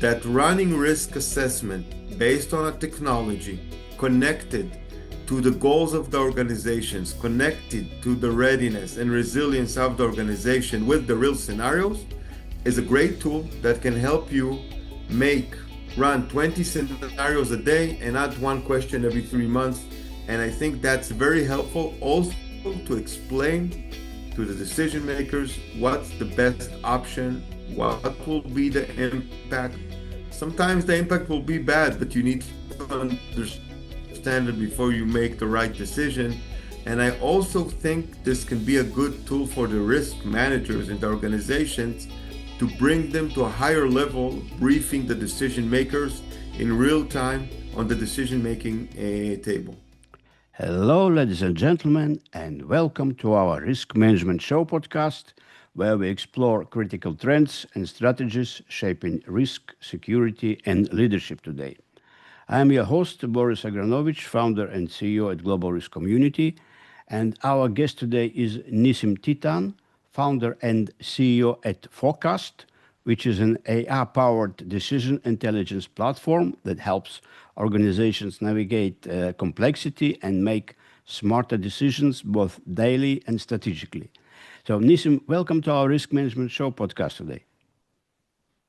that running risk assessment based on a technology connected to the goals of the organizations, connected to the readiness and resilience of the organization with the real scenarios is a great tool that can help you run 20 scenarios a day and not one question every 3 months. And I think that's very helpful also to explain to the decision makers what's the best option, what will be the impact. Sometimes the impact will be bad, but you need to understand it before you make the right decision. And I also think this can be a good tool for the risk managers in the organizations to bring them to a higher level, briefing the decision makers in real time on the decision-making table. Hello, ladies and gentlemen, and welcome to our Risk Management Show podcast, where we explore critical trends and strategies shaping risk, security, and leadership today. I am your host, Boris Agranovich, founder and CEO at Global Risk Community, and our guest today is Nissim Titan, founder and CEO at Forecast, which is an AI-powered decision intelligence platform that helps organizations navigate complexity and make smarter decisions both daily and strategically. So, Nissim, welcome to our Risk Management Show podcast today.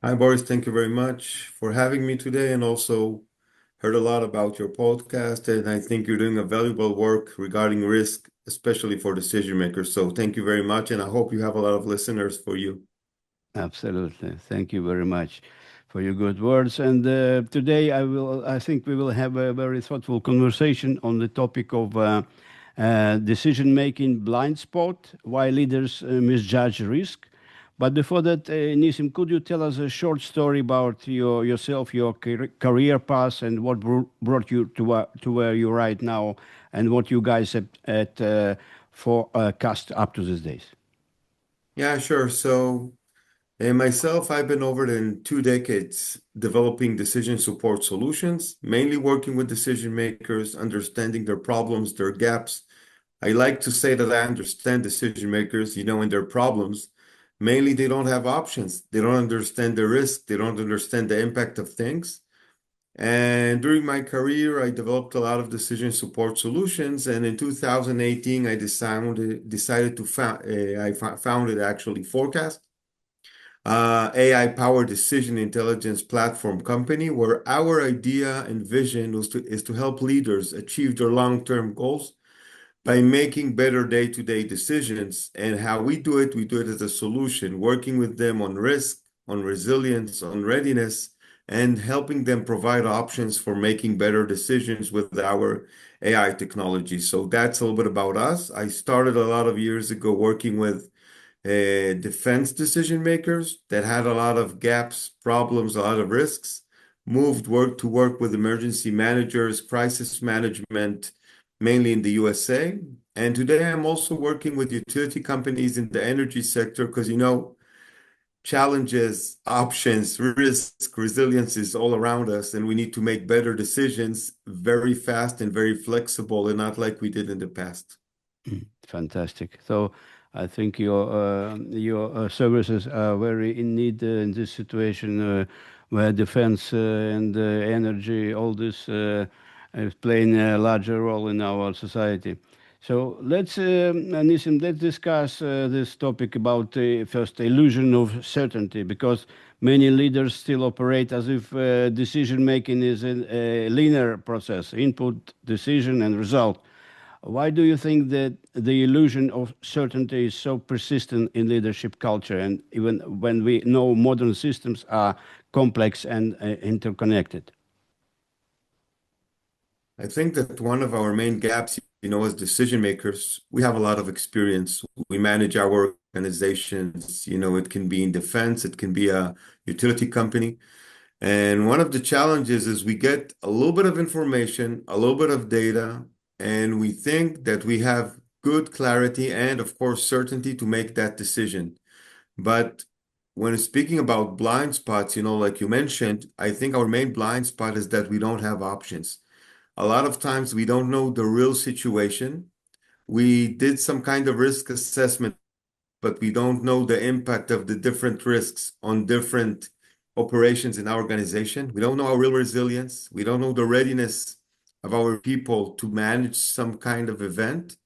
Hi, Boris. Thank you very much for having me today, and also heard a lot about your podcast, and I think you're doing a valuable work regarding risk, especially for decision makers. So thank you very much, and I hope you have a lot of listeners for you. Absolutely. Thank you very much for your good words. And today I think we will have a very thoughtful conversation on the topic of decision-making blind spot, why leaders misjudge risk. But before that, Nissim, could you tell us a short story about yourself, your career path, and what brought you to where you're right now, and what you guys have at Forecast up to these days? Yeah, sure. So myself, I've been over in 2 decades developing decision support solutions, mainly working with decision makers, understanding their problems, their gaps. I like to say that I understand decision makers, in their problems. Mainly, they don't have options. They don't understand the risk. They don't understand the impact of things. And during my career, I developed a lot of decision support solutions. And in 2018, I decided to founded actually Forecast, AI-powered decision intelligence platform company, where our idea and vision is to help leaders achieve their long-term goals by making better day-to-day decisions. And how we do it as a solution, working with them on risk, on resilience, on readiness, and helping them provide options for making better decisions with our AI technology. So that's a little bit about us. I started a lot of years ago working with defense decision makers that had a lot of gaps, problems, a lot of risks, to work with emergency managers, crisis management, mainly in the USA. And today I'm also working with utility companies in the energy sector because, challenges, options, risk, resilience is all around us, and we need to make better decisions very fast and very flexible, and not like we did in the past. Fantastic. So I think your services are very in need in this situation where defense and energy, all this is playing a larger role in our society. So Nissim, let's discuss this topic about first illusion of certainty, because many leaders still operate as if decision making is a linear process: input, decision, and result. Why do you think that the illusion of certainty is so persistent in leadership culture, and even when we know modern systems are complex and interconnected? I think that one of our main gaps, as decision makers, we have a lot of experience. We manage our organizations, it can be in defense, it can be a utility company. And one of the challenges is we get a little bit of information, a little bit of data, and we think that we have good clarity and, of course, certainty to make that decision. But when speaking about blind spots, like you mentioned, I think our main blind spot is that we don't have options. A lot of times we don't know the real situation. We did some kind of risk assessment, but we don't know the impact of the different risks on different operations in our organization. We don't know our real resilience. We don't know the readiness of our people to manage some kind of event.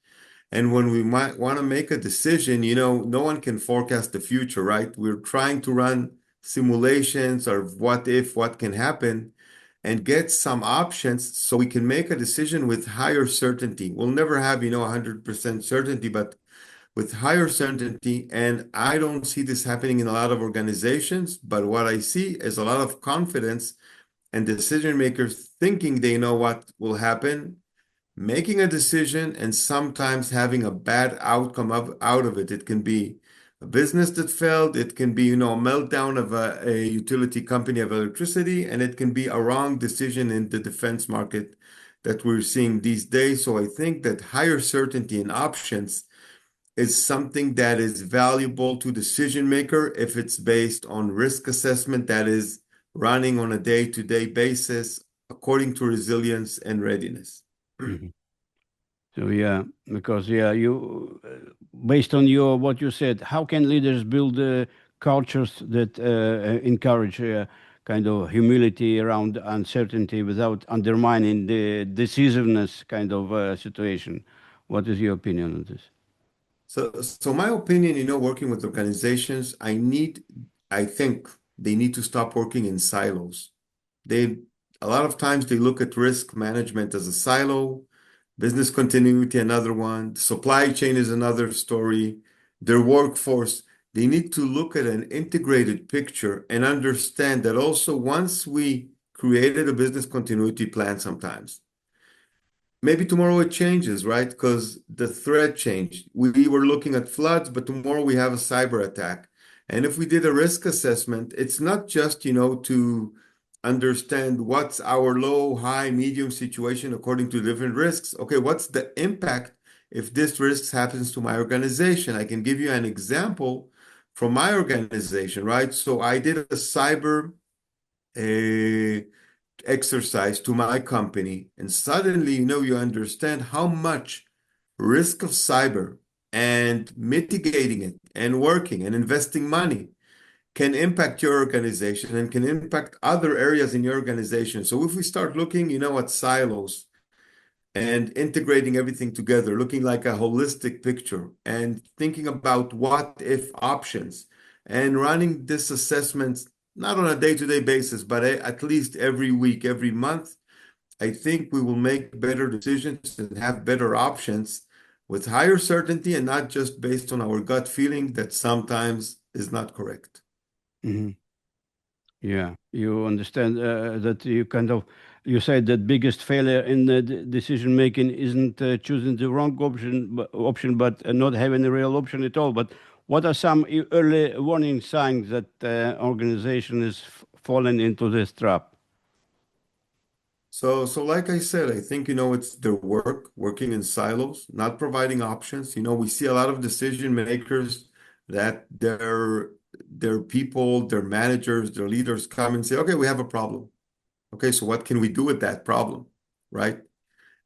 And when we might want to make a decision, no one can forecast the future, right? We're trying to run simulations of what if, what can happen, and get some options so we can make a decision with higher certainty. We'll never have, 100% certainty, but with higher certainty. And I don't see this happening in a lot of organizations, but what I see is a lot of confidence and decision makers thinking they know what will happen, making a decision, and sometimes having a bad outcome out of it. It can be a business that failed, it can be, a meltdown of a utility company of electricity, and it can be a wrong decision in the defense market that we're seeing these days. So I think that higher certainty and options is something that is valuable to decision maker if it's based on risk assessment that is running on a day-to-day basis according to resilience and readiness. Mhm. So yeah, because yeah, you based on your what you said, how can leaders build cultures that encourage kind of humility around uncertainty without undermining the decisiveness kind of situation? What is your opinion on this? So my opinion, working with organizations, I think they need to stop working in silos. They, a lot of times they look at risk management as a silo, business continuity another one, supply chain is another story, their workforce. They need to look at an integrated picture and understand that also once we created a business continuity plan sometimes, maybe tomorrow it changes, right? Because the threat changed. We were looking at floods, but tomorrow we have a cyber attack. And if we did a risk assessment, it's not just, to understand what's our low, high, medium situation according to different risks. Okay, what's the impact if this risk happens to my organization? I can give you an example from my organization, right? So I did a cyber uh, exercise to my company, and suddenly, you understand how much risk of cyber and mitigating it and working and investing money can impact your organization and can impact other areas in your organization. So if we start looking, at silos and integrating everything together, looking like a holistic picture and thinking about what if options and running this assessments not on a day-to-day basis, but at least every week, every month, I think we will make better decisions and have better options with higher certainty and not just based on our gut feeling that sometimes is not correct. Mhm. Yeah, you understand that you kind of you said that biggest failure in the decision making isn't choosing the wrong option, but not having a real option at all. But what are some early warning signs that organization is falling into this trap? So like I said, I think, it's their working in silos, not providing options. We see a lot of decision makers that their people, their managers, their leaders come and say, okay, we have a problem. Okay, so what can we do with that problem? Right?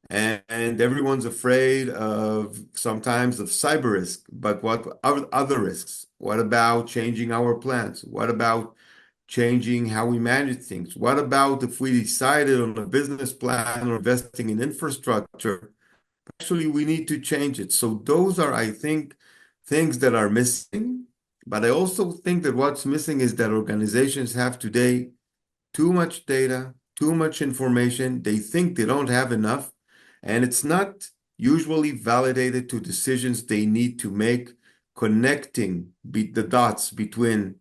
And everyone's afraid of sometimes of cyber risk, but what other risks? What about changing our plans? What about changing how we manage things? What about if we decided on a business plan or investing in infrastructure? Actually, we need to change it. So those are, I think, things that are missing. But I also think that what's missing is that organizations have today too much data, too much information. They think they don't have enough, and it's not usually validated to decisions they need to make, connecting the dots between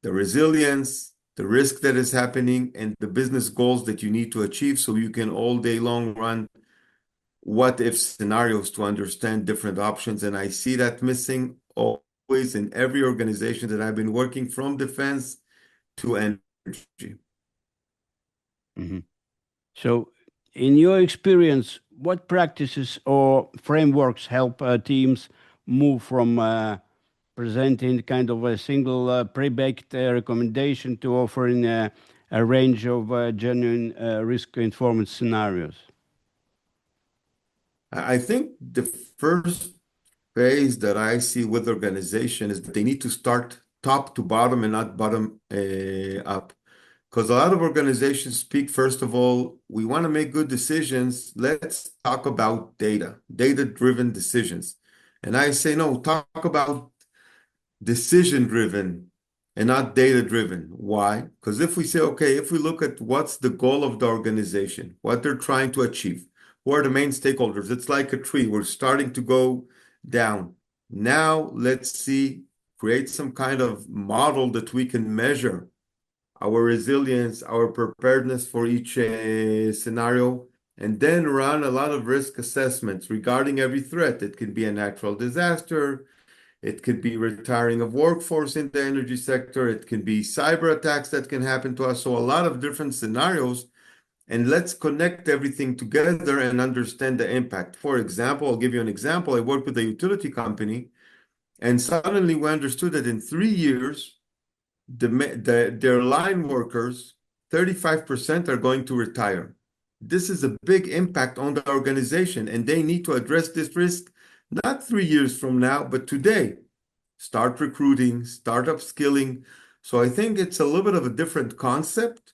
the resilience, the risk that is happening, and the business goals that you need to achieve so you can all day long run what if scenarios to understand different options. And I see that missing always in every organization that I've been working from defense to energy. Mhm. So, in your experience, what practices or frameworks help teams move from presenting kind of a single pre-baked recommendation to offering a range of genuine risk-informed scenarios? I think the first phase that I see with organization is that they need to start top to bottom and not bottom up. Because a lot of organizations speak, first of all, we want to make good decisions. Let's talk about data, data-driven decisions. And I say, no, talk about decision-driven and not data-driven. Why? Because if we say, okay, if we look at what's the goal of the organization, what they're trying to achieve, who are the main stakeholders, it's like a tree. We're starting to go down. Now, let's see, create some kind of model that we can measure our resilience, our preparedness for each scenario, and then run a lot of risk assessments regarding every threat. It can be a natural disaster, it could be retiring of workforce in the energy sector, it can be cyber attacks that can happen to us. So a lot of different scenarios, and let's connect everything together and understand the impact. For example, I'll give you an example. I worked with a utility company, and suddenly we understood that in 3 years, their line workers, 35% are going to retire. This is a big impact on the organization, and they need to address this risk not 3 years from now, but today. Start recruiting, start upskilling. So I think it's a little bit of a different concept,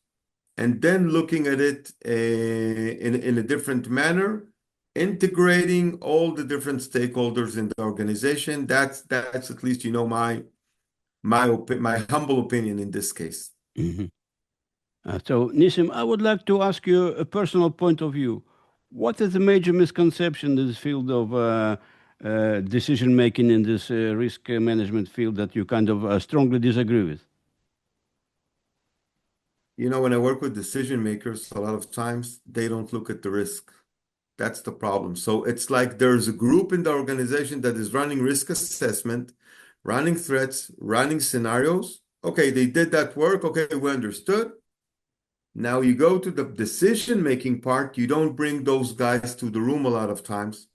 and then looking at it in a different manner, integrating all the different stakeholders in the organization. That's at least, my humble opinion in this case. Mhm. So, Nissim, I would like to ask you a personal point of view. What is the major misconception in this field of decision making in this risk management field that you kind of strongly disagree with? When I work with decision makers, a lot of times they don't look at the risk. That's the problem. So it's like there's a group in the organization that is running risk assessment, running threats, running scenarios. Okay, they did that work. Okay, we understood. Now you go to the decision-making part, you don't bring those guys to the room a lot of times,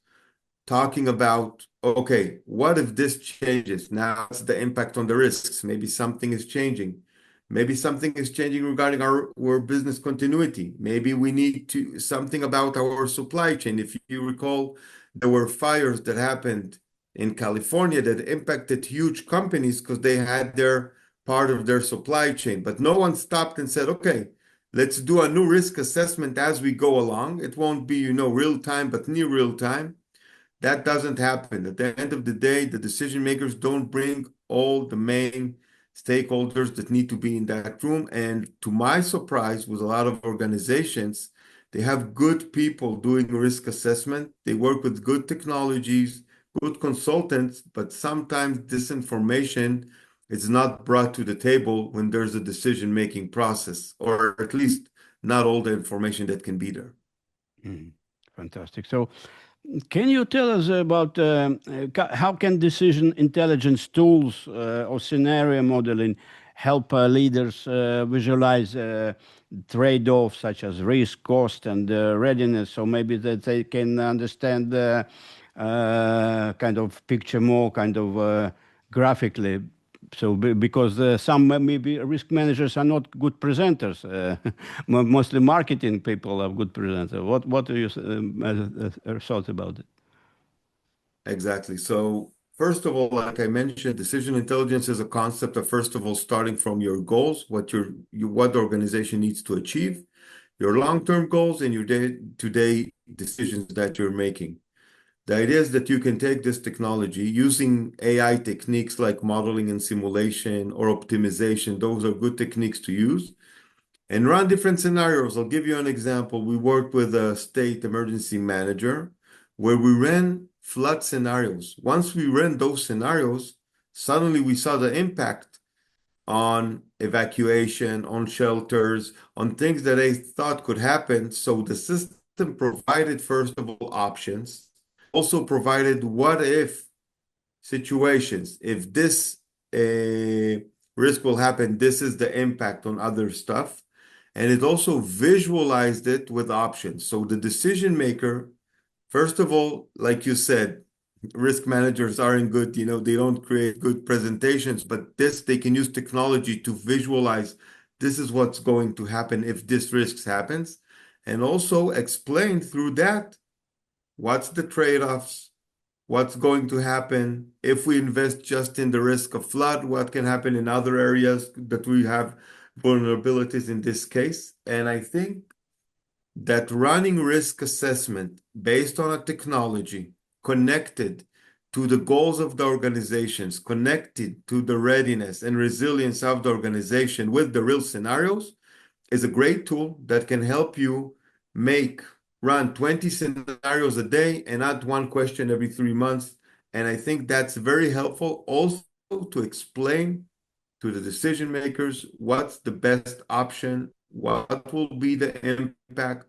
talking about, okay, what if this changes? Now, what's the impact on the risks? Maybe something is changing. Maybe something is changing regarding our business continuity. Maybe we need to something about our supply chain. If you recall, there were fires that happened in California that impacted huge companies because they had their part of their supply chain. But no one stopped and said, okay, let's do a new risk assessment as we go along. It won't be, real time, but near real time. That doesn't happen. At the end of the day, the decision makers don't bring all the main stakeholders that need to be in that room. And to my surprise, with a lot of organizations, they have good people doing risk assessment. They work with good technologies, good consultants, but sometimes this information is not brought to the table when there's a decision-making process, or at least not all the information that can be there. Mhm. Fantastic. So, can you tell us about how can decision intelligence tools or scenario modeling help leaders visualize trade-offs such as risk, cost, and readiness? So maybe that they can understand kind of picture more kind of graphically. So because some maybe risk managers are not good presenters, mostly marketing people are good presenters. What do you thought about it? Exactly. So, first of all, like I mentioned, decision intelligence is a concept of, first of all, starting from your goals, what the organization needs to achieve, your long-term goals, and your day-to-day decisions that you're making. The idea is that you can take this technology using AI techniques like modeling and simulation or optimization. Those are good techniques to use and run different scenarios. I'll give you an example. We worked with a state emergency manager where we ran flood scenarios. Once we ran those scenarios, suddenly we saw the impact on evacuation, on shelters, on things that they thought could happen. So the system provided, first of all, options, also provided what if situations. If this risk will happen, this is the impact on other stuff. And it also visualized it with options. So the decision maker, first of all, like you said, risk managers aren't good, they don't create good presentations, but they can use technology to visualize this is what's going to happen if this risk happens, and also explain through that what's the trade-offs, what's going to happen if we invest just in the risk of flood, what can happen in other areas that we have vulnerabilities in this case. And I think that running risk assessment based on a technology connected to the goals of the organizations, connected to the readiness and resilience of the organization with the real scenarios is a great tool that can help you make run 20 scenarios a day and add one question every 3 months. And I think that's very helpful also to explain to the decision makers what's the best option, what will be the impact.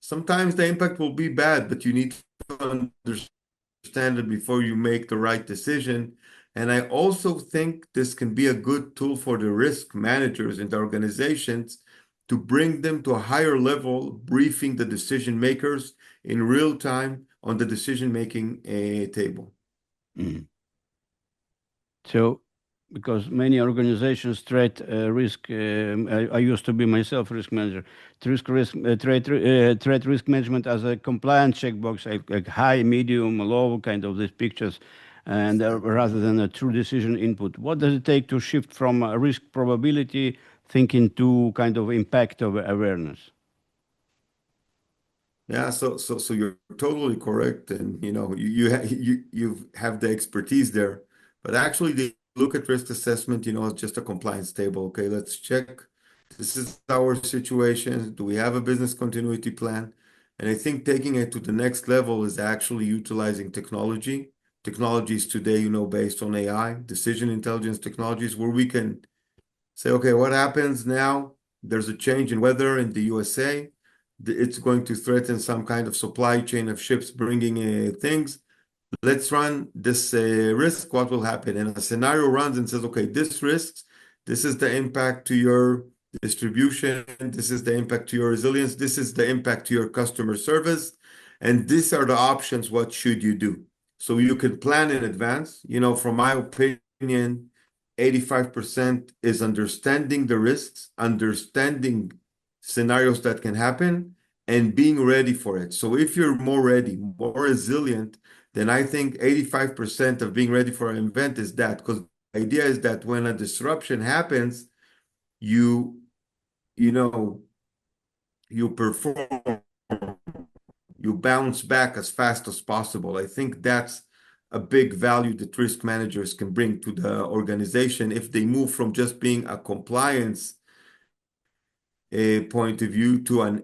Sometimes the impact will be bad, but you need to understand it before you make the right decision. And I also think this can be a good tool for the risk managers in the organizations to bring them to a higher level, briefing the decision makers in real time on the decision making table. Mhm. So, because many organizations treat risk, I used to be myself risk manager, treat risk management as a compliance checkbox, like high, medium, low, kind of these pictures, and rather than a true decision input. What does it take to shift from risk probability thinking to kind of impact of awareness? Yeah, so you're totally correct, and you have the expertise there. But actually, they look at risk assessment, as just a compliance table. Okay, let's check. This is our situation. Do we have a business continuity plan? And I think taking it to the next level is actually utilizing technology. Technologies today, based on AI, decision intelligence technologies, where we can say, okay, what happens now? There's a change in weather in the USA. It's going to threaten some kind of supply chain of ships bringing things. Let's run this risk. What will happen? And a scenario runs and says, okay, this is the impact to your distribution. This is the impact to your resilience. This is the impact to your customer service. And these are the options. What should you do? So you can plan in advance. From my opinion, 85% is understanding the risks, understanding scenarios that can happen, and being ready for it. So if you're more ready, more resilient, then I think 85% of being ready for an event is that. Because the idea is that when a disruption happens, you you know you perform, you bounce back as fast as possible. I think that's a big value that risk managers can bring to the organization if they move from just being a compliance point of view to an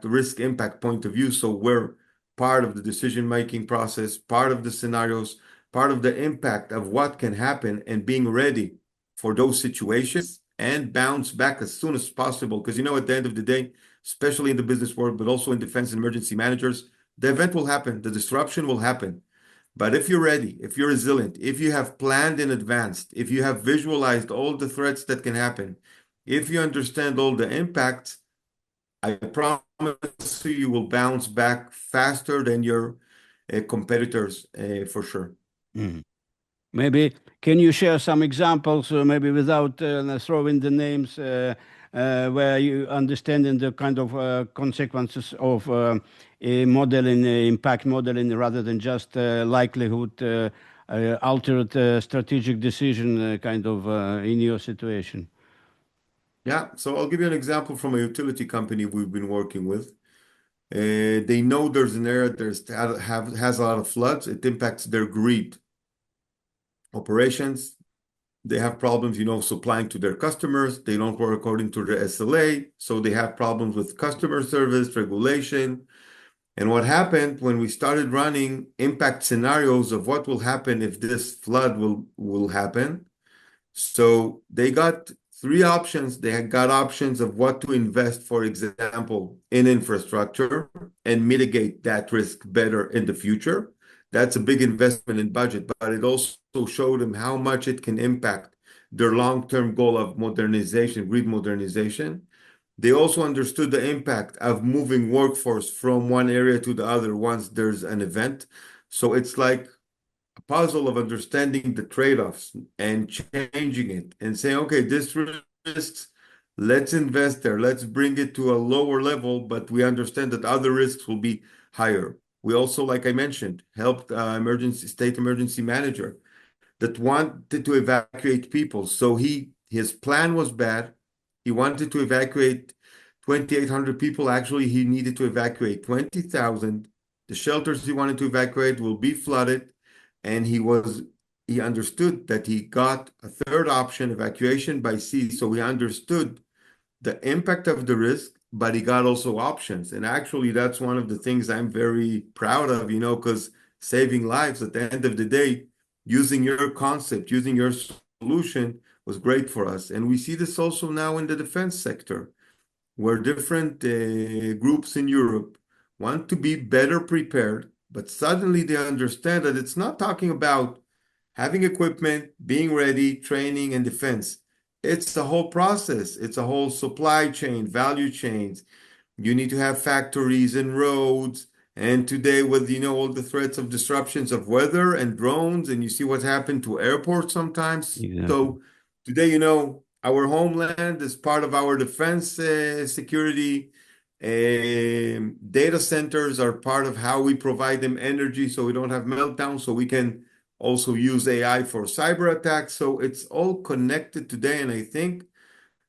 risk impact point of view. So we're part of the decision-making process, part of the scenarios, part of the impact of what can happen, and being ready for those situations and bounce back as soon as possible. Because at the end of the day, especially in the business world, but also in defense and emergency managers, the event will happen, the disruption will happen. But if you're ready, if you're resilient, if you have planned in advance, if you have visualized all the threats that can happen, if you understand all the impacts, I promise you will bounce back faster than your competitors for sure. Mhm. Maybe can you share some examples, maybe without throwing the names, where you understanding the kind of consequences of modeling, impact modeling, rather than just likelihood, altered strategic decision, kind of in your situation? Yeah, so I'll give you an example from a utility company we've been working with. They know there's an area has a lot of floods. It impacts their grid operations. They have problems, supplying to their customers. They don't work according to the SLA, so they have problems with customer service, regulation. And what happened when we started running impact scenarios of what will happen if this flood will happen, so they got three options. They had got options of what to invest, for example, in infrastructure and mitigate that risk better in the future. That's a big investment in budget, but it also showed them how much it can impact their long-term goal of modernization, grid modernization. They also understood the impact of moving workforce from one area to the other once there's an event. So it's like puzzle of understanding the trade-offs and changing it and saying, okay, this risks, let's invest there, let's bring it to a lower level, but we understand that other risks will be higher. We also, like I mentioned, helped emergency state emergency manager that wanted to evacuate people. So his plan was bad. He wanted to evacuate 2,800 people. Actually, he needed to evacuate 20,000. The shelters he wanted to evacuate will be flooded, and he understood that he got a third option, evacuation by sea. So he understood the impact of the risk, but he got also options. And actually, that's one of the things I'm very proud of, because saving lives at the end of the day, using your concept, using your solution was great for us. And we see this also now in the defense sector, where different groups in Europe want to be better prepared, but suddenly they understand that it's not talking about having equipment, being ready, training, and defense. It's the whole process. It's a whole supply chain, value chains. You need to have factories and roads. And today, with all the threats of disruptions of weather and drones, and you see what happened to airports sometimes. Exactly. So today, our homeland is part of our defense security. Data centers are part of how we provide them energy, so we don't have meltdowns, so we can also use AI for cyber attacks. So it's all connected today, and I think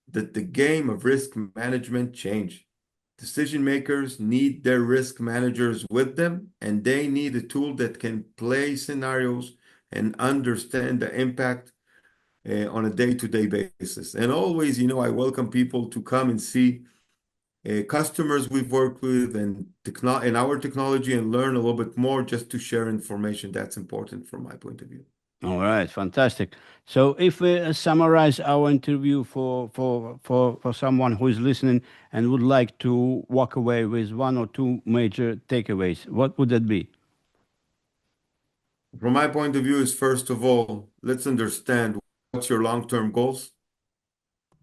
that the game of risk management changed. Decision makers need their risk managers with them, and they need a tool that can play scenarios and understand the impact on a day-to-day basis. And always, I welcome people to come and see customers we've worked with and our technology and learn a little bit more just to share information. That's important from my point of view. All right, fantastic. So, if we summarize our interview for someone who is listening and would like to walk away with one or two major takeaways, what would that be? From my point of view is, first of all, let's understand what's your long-term goals.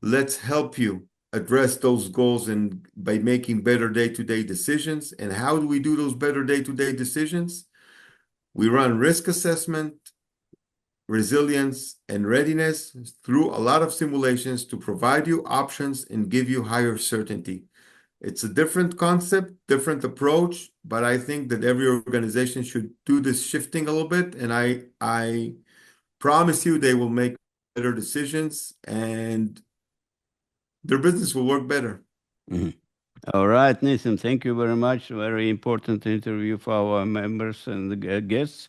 Let's help you address those goals and by making better day-to-day decisions. And how do we do those better day-to-day decisions? We run risk assessment, resilience, and readiness through a lot of simulations to provide you options and give you higher certainty. It's a different concept, different approach, but I think that every organization should do this shifting a little bit. And I promise you they will make better decisions and their business will work better. Mhm. All right, Nissim, thank you very much. Very important interview for our members and the guests.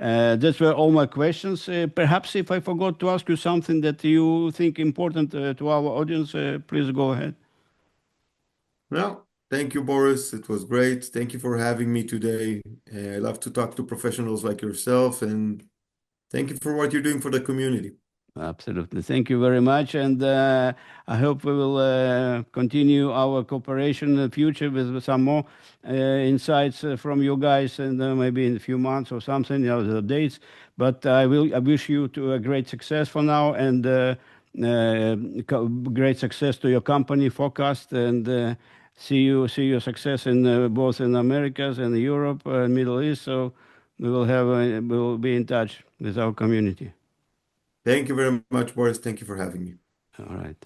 Those were all my questions. Perhaps if I forgot to ask you something that you think important to our audience, please go ahead. Well, thank you, Boris. It was great. Thank you for having me today. I love to talk to professionals like yourself, and thank you for what you're doing for the community. Absolutely. Thank you very much. And I hope we will continue our cooperation in the future with some more insights from you guys, and maybe in a few months or something, the dates. But I wish you to a great success for now, and great success to your company, Forecast, and see your success in both in Americas and Europe and Middle East. So we will be in touch with our community. Thank you very much, Boris. Thank you for having me. All right.